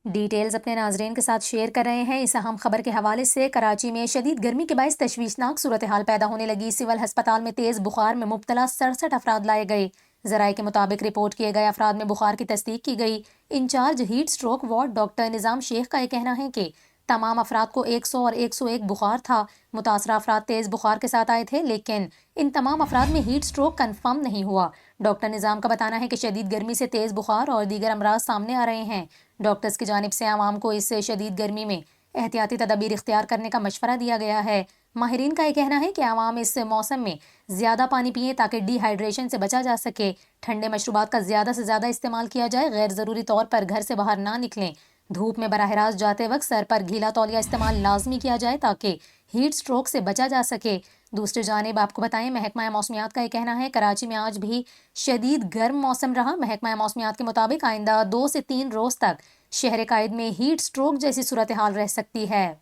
Details اپنے ناظرین کے ساتھ شیئر کر رہے ہیں۔ اس اہم خبر کے حوالے سے کراچی میں شدید گرمی کے باعث تشویشناک صورتحال پیدا ہونے لگی۔ سول ہسپتال میں تیز بخار میں مبتلا 67 افراد لائے گئے۔ ذرائع کے مطابق رپورٹ کیے گئے افراد میں بخار کی تصدیق کی گئی۔ Incharge heat stroke ward doctor Nizam Sheikh کا یہ کہنا ہے کہ تمام افراد کو 100 اور 101 بخار تھا۔ متاثرہ افراد تیز بخار کے ساتھ آئے تھے، لیکن ان تمام افراد میں ہیٹ سٹروک کنفرم نہیں ہوا۔ ڈاکٹر نظام کا بتانا ہے کہ شدید گرمی سے تیز بخار اور دیگر امراض سامنے آ رہے ہیں۔ ڈاکٹرز کی جانب سے عوام کو اس شدید گرمی میں احتیاطی تدابیر اختیار کرنے کا مشورہ دیا گیا ہے۔ ماہرین کا یہ کہنا ہے کہ عوام اس موسم میں زیادہ پانی پئیں تاکہ ڈی ہائیڈریشن سے بچا جا سکے۔ ٹھنڈے مشروبات کا زیادہ سے زیادہ استعمال کیا جائے۔ غیر ضروری طور پر گھر سے باہر نہ نکلیں۔ دھوپ میں براہ راست جاتے وقت سر پر گیلا تولیہ استعمال لازمی کیا جائے تاکہ ہیٹ سٹروک سے بچا جا سکے۔ دوسری جانب آپ کو بتائیں، محکمہ موسمیات کا یہ کہنا ہے کراچی میں آج بھی شدید گرم موسم رہا۔ محکمہ موسمیات کے مطابق آئندہ 2 سے 3 روز تک شہر قائد میں ہیٹ سٹروک جیسی صورتحال رہ سکتی ہے۔